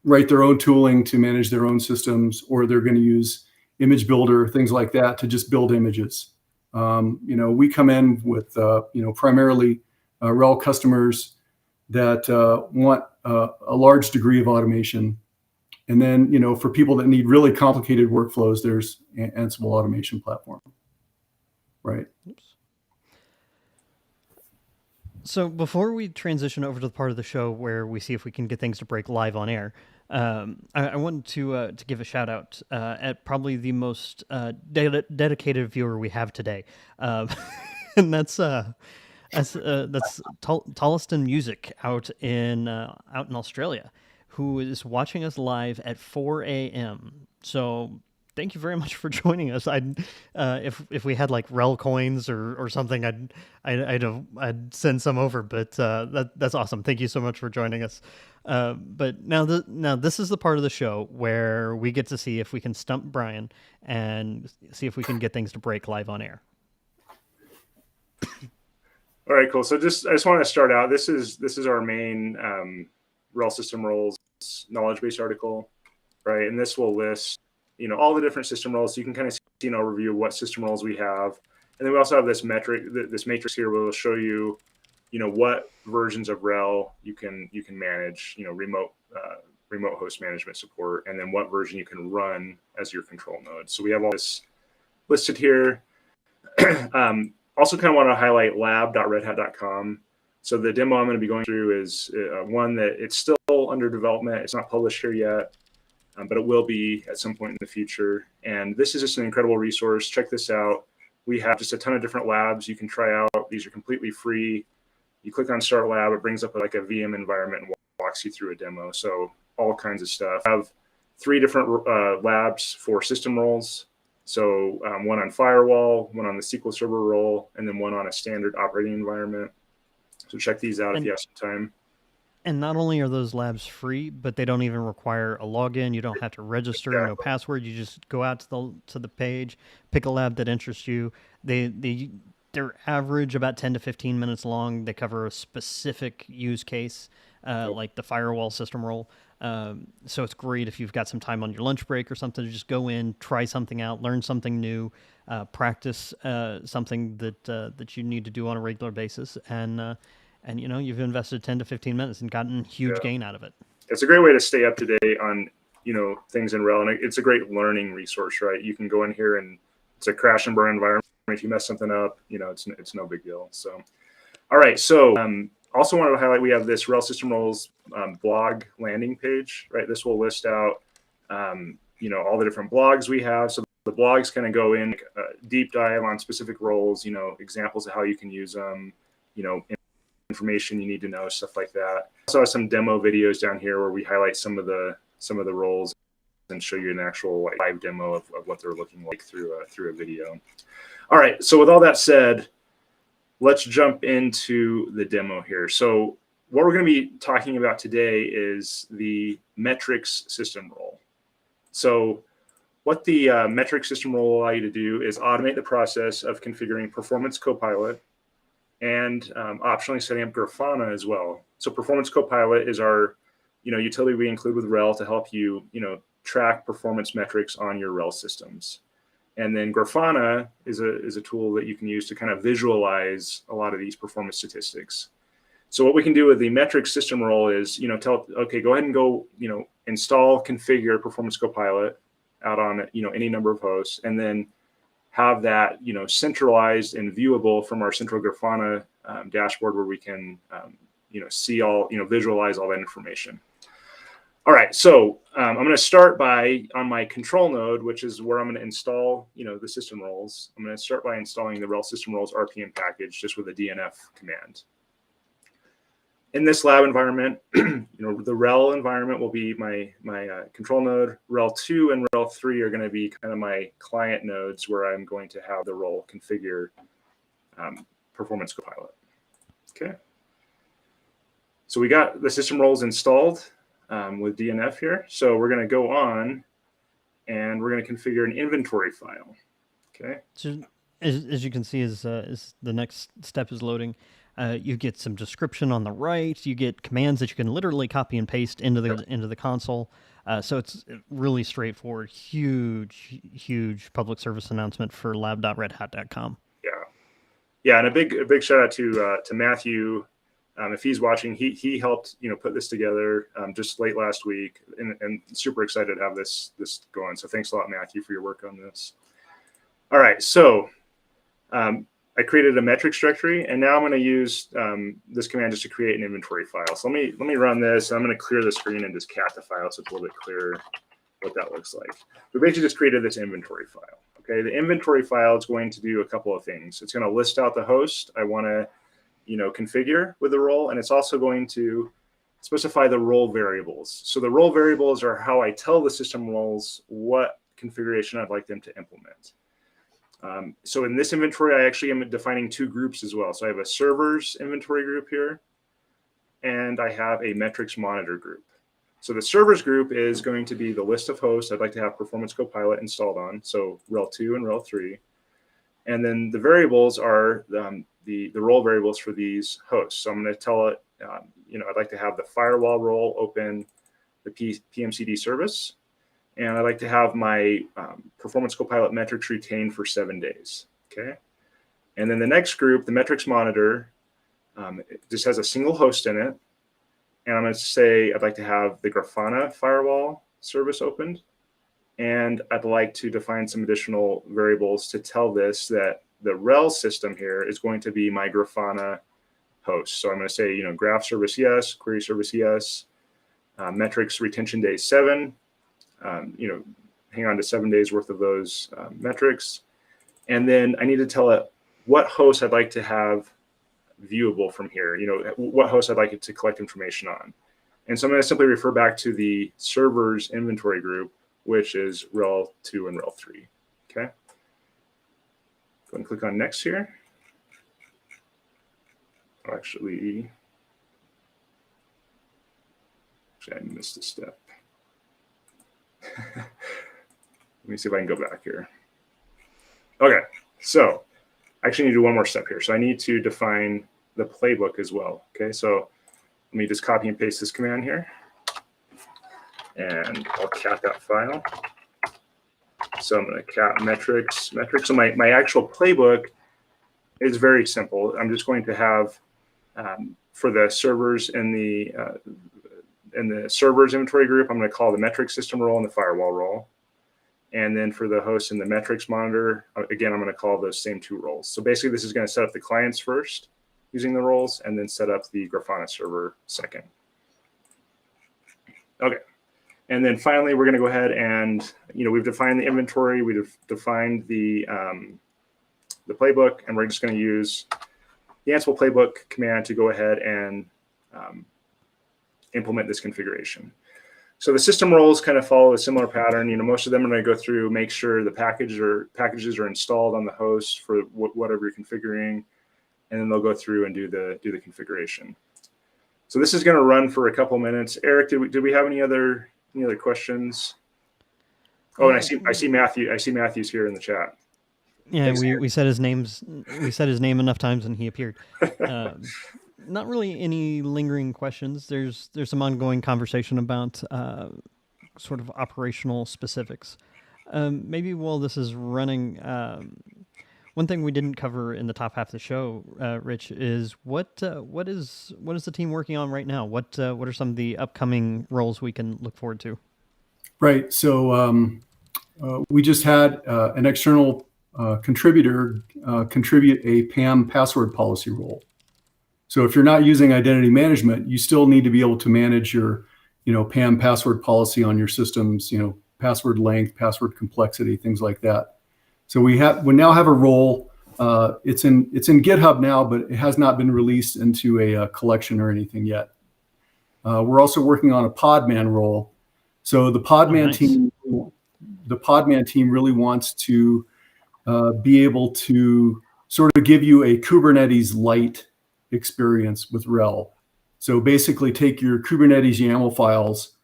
write their own tooling to manage their own systems, or they're going to use image builder, things like that, to just build images. We come in with, primarily RHEL customers that want a large degree of automation. And then, for people that need really complicated workflows, there's Ansible automation platform. Right. Oops. So before we transition over to the part of the show where we see if we can get things to break live on air, I wanted to give a shout out at probably the most dedicated viewer we have today, and that's That's Tolliston Music out in Australia, who is watching us live at 4 a.m. So thank you very much for joining us. If we had like RHEL coins or something, I'd send some over. But that's awesome. Thank you so much for joining us. But now this is the part of the show where we get to see if we can stump Brian and see if we can get things to break live on air. All right, cool. So I just want to start out. This is our main RHEL System Roles knowledge base article, right? And this will list, all the different system roles. So you can kind of see an overview of what system roles we have. And then we also have this matrix here where we'll show you, what versions of RHEL you can manage, remote host management support, and then what version you can run as your control node. So we have all this listed here. Also kind of want to highlight lab.redhat.com. So the demo I'm going to be going through is one that it's still under development. It's not published here yet, but it will be at some point in the future. And this is just an incredible resource. Check this out. We have just a ton of different labs you can try out. These are completely free. You click on Start Lab, it brings up like a VM environment and walks you through a demo. So all kinds of stuff. I have 3 different labs for system roles. So one on firewall, one on the SQL Server role, and then one on a standard operating environment. So check these out if you have some time. And not only are those labs free, but they don't even require a login. You don't have to register, no password. You just go out to the page, pick a lab that interests you. They're average about 10 to 15 minutes long. They cover a specific use case, like the firewall system role. So it's great if you've got some time on your lunch break or something to just go in, try something out, learn something new, practice something that you need to do on a regular basis, and you've invested 10 to 15 minutes and gotten huge gain out of it. It's a great way to stay up to date on things in RHEL, and it's a great learning resource, right? You can go in here and it's a crash and burn environment. If you mess something up, it's no big deal. So, all right. So, also wanted to highlight we have this RHEL System Roles blog landing page, right? This will list out, all the different blogs we have. So the blogs kind of go in deep dive on specific roles, examples of how you can use them, information you need to know, stuff like that. Also have some demo videos down here where we highlight some of the roles and show you an actual live demo of what they're looking like through a video. All right. So with all that said, let's jump into the demo here. So what we're going to be talking about today is the metrics system role. So what the metrics system role will allow you to do is automate the process of configuring Performance Copilot and optionally setting up Grafana as well. So Performance Copilot is our utility we include with RHEL to help you track performance metrics on your RHEL systems. And then Grafana is a tool that you can use to kind of visualize a lot of these performance statistics. So what we can do with the metrics system role is, go ahead and go, install, configure Performance Copilot out on, any number of hosts, and then have that, centralized and viewable from our central Grafana dashboard where we can, see all, visualize all that information. All right, so I'm going to start on my control node, which is where I'm going to install, the system roles. I'm going to start by installing the RHEL System Roles RPM package just with a DNF command. In this lab environment, the RHEL environment will be my control node. RHEL 2 and RHEL 3 are going to be kind of my client nodes where I'm going to have the role configure Performance Copilot. Okay. So we got the system roles installed with DNF here. So we're going to go on and we're going to configure an inventory file. Okay. So as you can see, as the next step is loading, you get some description on the right. You get commands that you can literally copy and paste into the console. So it's really straightforward. Huge public service announcement for lab.redhat.com. Yeah, and a big shout out to Matthew. If he's watching, he helped put this together just late last week, and super excited to have this going. So thanks a lot, Matthew, for your work on this. All right, so I created a metrics directory, and now I'm going to use this command just to create an inventory file. So let me run this. I'm going to clear the screen and just cat the file so it's a little bit clearer what that looks like. We basically just created this inventory file. Okay, the inventory file is going to do a couple of things. It's going to list out the host I want to configure with the role, and it's also going to specify the role variables. So the role variables are how I tell the system roles what configuration I'd like them to implement. So in this inventory, I actually am defining 2 groups as well. So I have a servers inventory group here, and I have a metrics monitor group. So the servers group is going to be the list of hosts I'd like to have Performance Copilot installed on, so RHEL 2 and RHEL 3. And then the variables are the role variables for these hosts. So I'm going to tell it, I'd like to have the firewall role open the PMCD service, and I'd like to have my Performance Copilot metrics retained for 7 days. Okay. And then the next group, the metrics monitor, it just has a single host in it. And I'm going to say I'd like to have the Grafana firewall service opened. And I'd like to define some additional variables to tell this that the RHEL system here is going to be my Grafana host. So I'm going to say, graph service yes, query service yes, metrics retention day 7, hang on to 7 days worth of those metrics. And then I need to tell it what host I'd like to have viewable from here, what host I'd like it to collect information on. And so I'm going to simply refer back to the servers inventory group, which is RHEL 2 and RHEL 3. Okay. Go and click on next here. Actually, I missed a step. Let me see if I can go back here. Okay, so I actually need to do one more step here. So I need to define the playbook as well. Okay, so let me just copy and paste this command here. And I'll cat that file. So I'm going to cat metrics. So my actual playbook is very simple. I'm just going to have for the servers in the servers inventory group, I'm going to call the metrics system role and the firewall role. And then for the host in the metrics monitor, again, I'm going to call those same 2 roles. So basically, this is going to set up the clients first using the roles, and then set up the Grafana server second. Okay. And then finally, we're going to go ahead and, we've defined the inventory, we've defined the playbook, and we're just going to use the Ansible playbook command to go ahead and implement this configuration. So the system roles kind of follow a similar pattern. Most of them are going to go through, make sure the packages are installed on the host for whatever you're configuring, and then they'll go through and do the configuration. So this is going to run for a couple minutes. Eric, did we have any other questions? Oh, and I see Matthew. I see Matthew's here in the chat. Yeah, thanks, we said his names. We said his name enough times, and he appeared. Not really any lingering questions. There's some ongoing conversation about sort of operational specifics. Maybe while this is running, one thing we didn't cover in the top half of the show, Rich, is what is the team working on right now? What are some of the upcoming roles we can look forward to? Right. So we just had an external contributor contribute a PAM password policy role. So if you're not using identity management, you still need to be able to manage your, PAM password policy on your systems, password length, password complexity, things like that. So we now have a role. It's in GitHub now, but it has not been released into a collection or anything yet. We're also working on a Podman role. So the Podman team really wants to be able to sort of give you a Kubernetes light experience with RHEL. So basically take your Kubernetes YAML files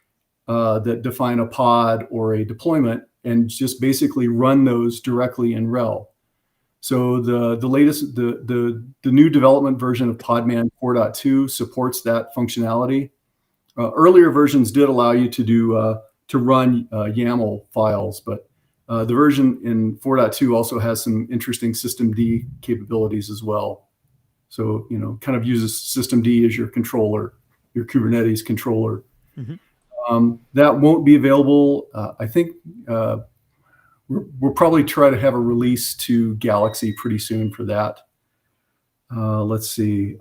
that define a pod or a deployment and just basically run those directly in RHEL. So the latest, the new development version of Podman 4.2 supports that functionality. Earlier versions did allow you to run YAML files, but the version in 4.2 also has some interesting systemd capabilities as well. So, kind of uses systemd as your controller, your Kubernetes controller. Mm-hmm. That won't be available. I think we'll probably try to have a release to Galaxy pretty soon for that. Let's see.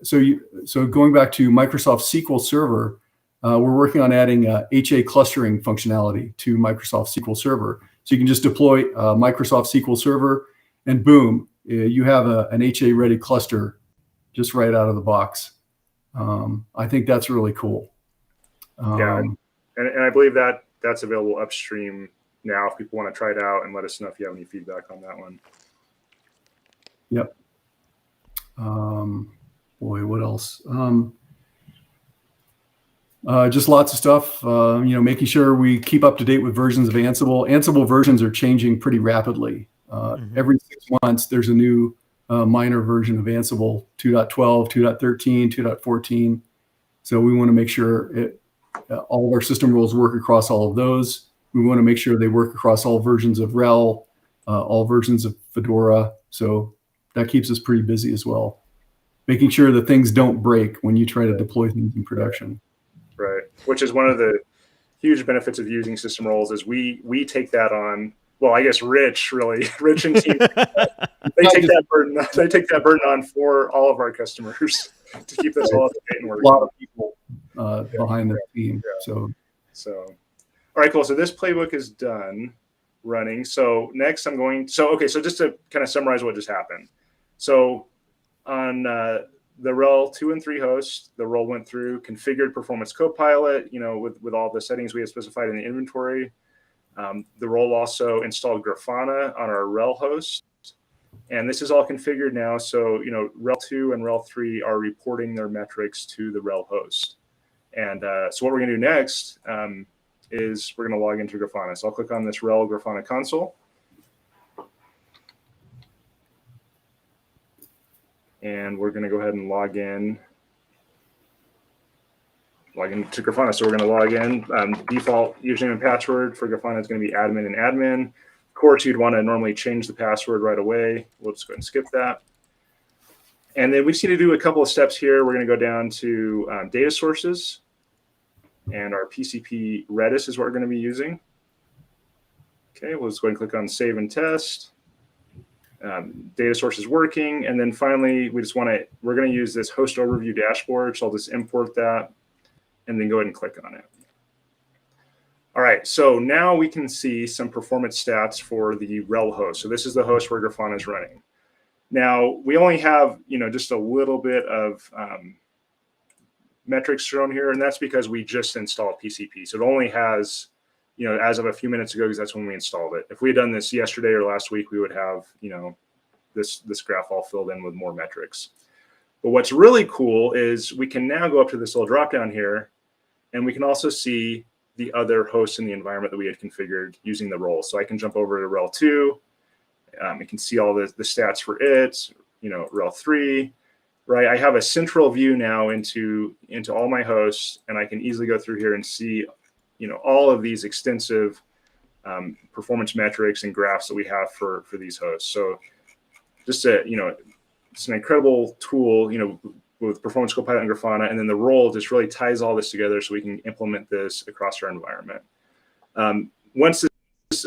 So going back to Microsoft SQL Server, we're working on adding HA clustering functionality to Microsoft SQL Server. So you can just deploy Microsoft SQL Server, and boom, you have an HA-ready cluster just right out of the box. I think that's really cool. Yeah, and I believe that that's available upstream now if people want to try it out, and let us know if you have any feedback on that one. Yep. Boy, what else? Just lots of stuff, making sure we keep up to date with versions of Ansible. Ansible versions are changing pretty rapidly. Every 6 months, there's a new minor version of Ansible, 2.12, 2.13, 2.14. So we want to make sure all of our system roles work across all of those. We want to make sure they work across all versions of RHEL, all versions of Fedora. So that keeps us pretty busy as well. Making sure that things don't break when you try to deploy things in production. Right, which is one of the huge benefits of using system roles is we take that on. Well, I guess Rich and team, they take that burden. They take that burden on for all of our customers to keep this all up to date and working. A lot of people behind the team. So, all right, cool. So this playbook is done running. So next, So just to kind of summarize what just happened. So on the RHEL 2 and 3 hosts, the role went through, configured Performance Copilot, with all the settings we had specified in the inventory. The role also installed Grafana on our RHEL host. And this is all configured now. So, RHEL 2 and RHEL 3 are reporting their metrics to the RHEL host. And so what we're going to do next is we're going to log into Grafana. So I'll click on this RHEL Grafana console. And we're going to go ahead and log into Grafana. So we're going to log in. Default username and password for Grafana is going to be admin and admin. Of course, you'd want to normally change the password right away. We'll just go ahead and skip that. And then we just need to do a couple of steps here. We're going to go down to data sources. And our PCP Redis is what we're going to be using. Okay, we'll just go ahead and click on Save and Test. Data source is working. And then finally, we're going to use this host overview dashboard. So I'll just import that and then go ahead and click on it. All right, so now we can see some performance stats for the RHEL host. So this is the host where Grafana is running. Now, we only have, just a little bit of metrics shown here, and that's because we just installed PCP. So it only has, as of a few minutes ago, because that's when we installed it. If we had done this yesterday or last week, we would have, this graph all filled in with more metrics. But what's really cool is we can now go up to this little drop down here, and we can also see the other hosts in the environment that we had configured using the roles. So I can jump over to RHEL 2. You can see all the stats for it, RHEL 3. Right, I have a central view now into all my hosts, and I can easily go through here and see, all of these extensive performance metrics and graphs that we have for these hosts. So, just it's an incredible tool, with Performance Copilot and Grafana, and then the role just really ties all this together so we can implement this across our environment. Once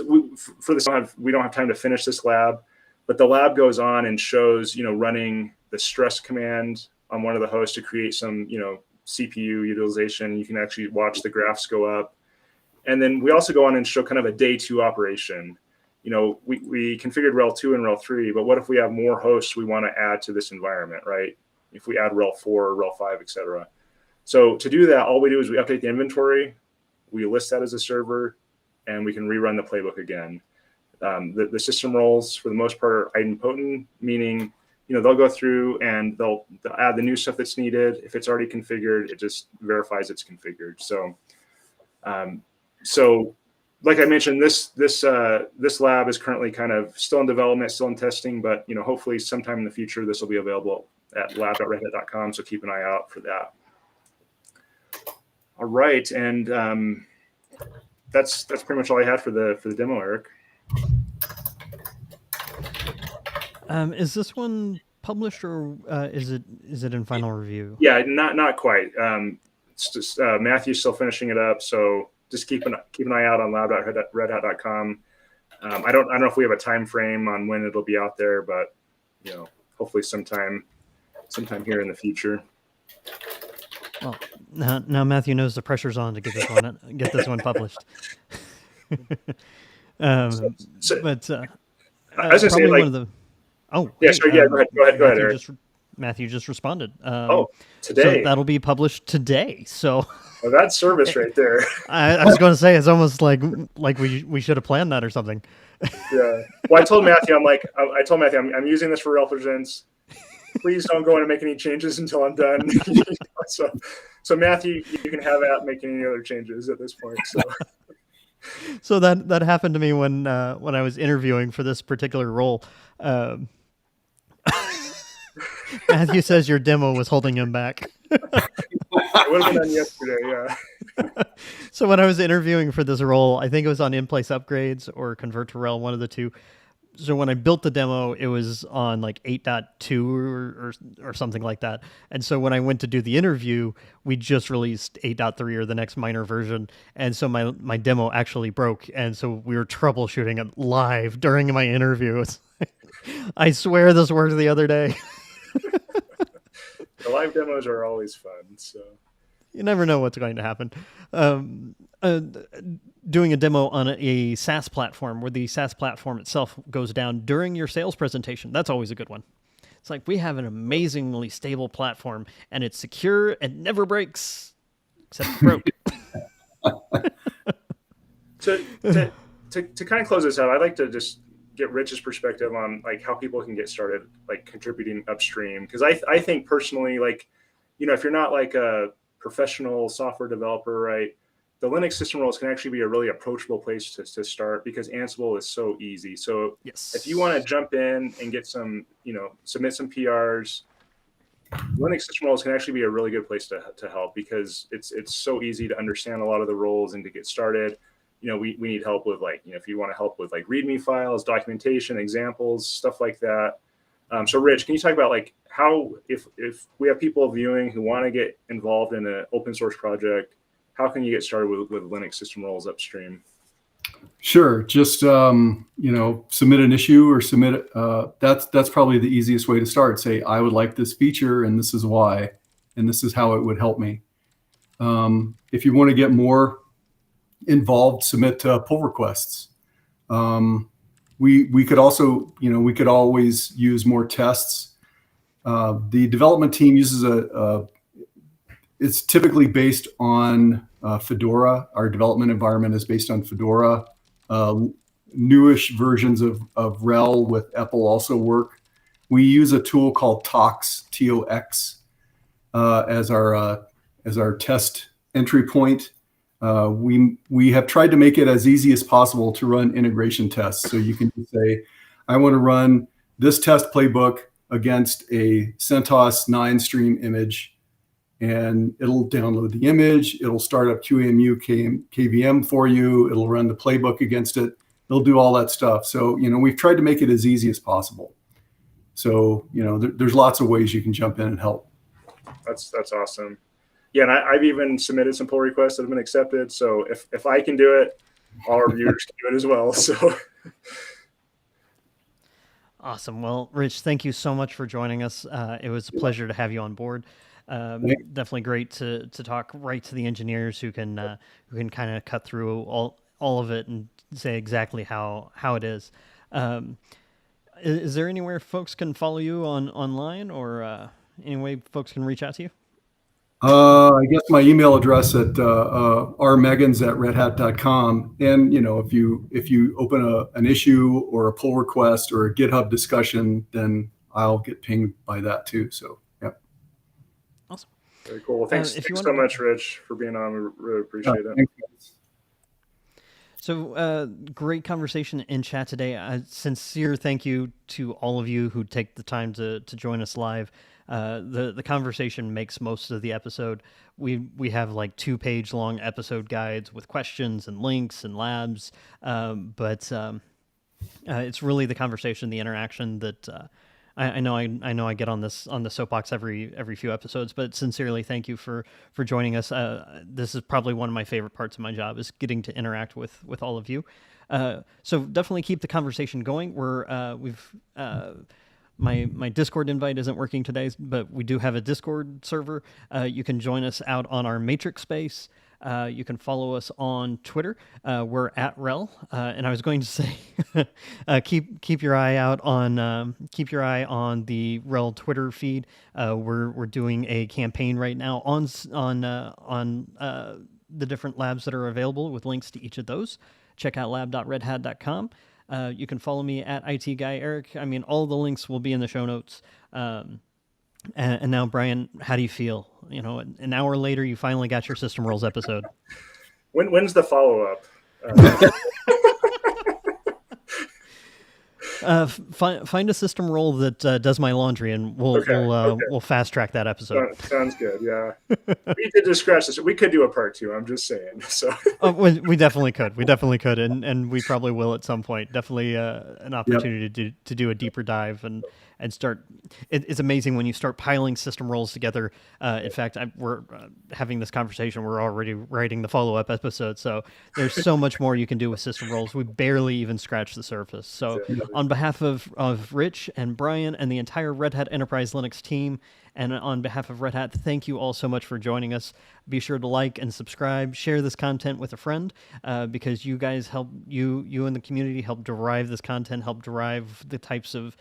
we don't have time to finish this lab, but the lab goes on and shows, running the stress command on one of the hosts to create some, CPU utilization. You can actually watch the graphs go up. And then we also go on and show kind of a day 2 operation. We configured RHEL 2 and RHEL 3, but what if we have more hosts we want to add to this environment, right? If we add RHEL 4, RHEL 5, et cetera. So to do that, all we do is we update the inventory, we list that as a server, and we can rerun the playbook again. The system roles, for the most part, are idempotent, meaning they'll go through and they'll add the new stuff that's needed. If it's already configured, it just verifies it's configured. So like I mentioned, this lab is currently kind of still in development, still in testing, but hopefully sometime in the future this will be available at lab.redhat.com. So keep an eye out for that. All right, and that's pretty much all I had for the demo, Eric. Is this one published, or is it in final review? Yeah, not quite. It's just Matthew's still finishing it up, so just keep an eye out on lab.redhat.com. I don't know if we have a time frame on when it'll be out there, but hopefully sometime here in the future. Well, now Matthew knows the pressure's on to get this one published. I was probably gonna say, one of the. Oh, yeah, hey, sorry, yeah, go ahead, Eric. Matthew just responded. Today. So that'll be published today. So that's service right there. I was going to say, it's almost like we should have planned that or something. Yeah. Well, I told Matthew, I'm using this for RHEL Presents. Please don't go in and make any changes until I'm done. So Matthew, you can have at making any other changes at this point. So that happened to me when I was interviewing for this particular role. Matthew says your demo was holding him back. It would have been done yesterday, yeah. So when I was interviewing for this role, I think it was on in-place upgrades or convert to RHEL, one of the two. So when I built the demo, it was on like 8.2 or something like that. And so when I went to do the interview, we just released 8.3 or the next minor version. And so my demo actually broke. And so we were troubleshooting it live during my interview. I swear this worked the other day. The live demos are always fun. So you never know what's going to happen. Doing a demo on a SaaS platform where the SaaS platform itself goes down during your sales presentation, that's always a good one. It's like, we have an amazingly stable platform and it's secure and never breaks, except it broke. To kind of close this out, I'd like to just get Rich's perspective on like how people can get started, like contributing upstream. Because I think personally, like, if you're not like a professional software developer, right, the Linux system roles can actually be a really approachable place to start, because Ansible is so easy. So yes, if you want to jump in and get some, submit some PRs, Linux system roles can actually be a really good place to help, because it's so easy to understand a lot of the roles and to get started. We need help with, like, if you want to help with like README files, documentation, examples, stuff like that. So Rich, can you talk about like how, if we have people viewing who want to get involved in an open source project, how can you get started with Linux system roles upstream? Sure. Just, submit an issue or submit, that's probably the easiest way to start. Say, I would like this feature and this is why, and this is how it would help me. If you want to get more involved, submit pull requests. We could also, we could always use more tests. The development team uses it's typically based on Fedora. Our development environment is based on Fedora. Newish versions of RHEL with EPEL also work. We use a tool called TOX, T-O-X, as our test entry point. We have tried to make it as easy as possible to run integration tests. So you can say, I want to run this test playbook against a CentOS 9 stream image, and it'll download the image. It'll start up QEMU KVM for you. It'll run the playbook against it. It'll do all that stuff. So, we've tried to make it as easy as possible. So, there's lots of ways you can jump in and help. That's awesome. Yeah, and I've even submitted some pull requests that have been accepted. So if I can do it, all our reviewers can do it as well. So awesome. Well, Rich, thank you so much for joining us. It was a pleasure to have you on board. Definitely great to talk right to the engineers who can kind of cut through all of it and say exactly how it is. Is there anywhere folks can follow you online, or any way folks can reach out to you? I guess my email address at rmeggins@redhat.com. And if you open an issue or a pull request or a GitHub discussion, then I'll get pinged by that too. So yeah. Awesome. Very cool. Well, thanks so much, Rich, for being on. We really appreciate it. Thanks. So great conversation in chat today. A sincere thank you to all of you who take the time to join us live. The conversation makes most of the episode. We have like 2-page long episode guides with questions and links and labs, but it's really the conversation, the interaction that I know I get on the soapbox every few episodes. But sincerely, thank you for joining us. This is probably one of my favorite parts of my job, is getting to interact with all of you. So definitely keep the conversation going. My Discord invite isn't working today, but we do have a Discord server. You can join us out on our Matrix space. You can follow us on Twitter. We're at RHEL, and I was going to say, keep your eye out on the RHEL Twitter feed. We're doing a campaign right now on the different labs that are available with links to each of those. Check out lab.redhat.com. You can follow me at IT Guy Eric. I mean, all the links will be in the show notes. And now, Brian, how do you feel? An hour later, you finally got your System Roles episode. When's the follow-up? Find a system role that does my laundry, and we'll fast track that episode. Sounds good. Yeah, we did just scratch this. We could do a part 2. I'm just saying. So we definitely could, and we probably will at some point. Definitely an opportunity to do a deeper dive and start. It's amazing when you start piling system roles together. In fact, we're having this conversation. We're already writing the follow-up episode, so there's so much more you can do with system roles. We barely even scratched the surface. So on behalf of Rich and Brian and the entire Red Hat Enterprise Linux team, and on behalf of Red Hat, thank you all so much for joining us. Be sure to like and subscribe, share this content with a friend, because you guys help, you and the community help derive this content, help derive the types of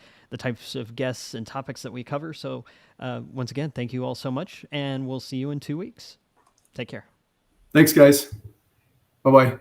guests and topics that we cover. So once again, thank you all so much, and we'll see you in 2 weeks. Take care. Thanks, guys. Bye-bye.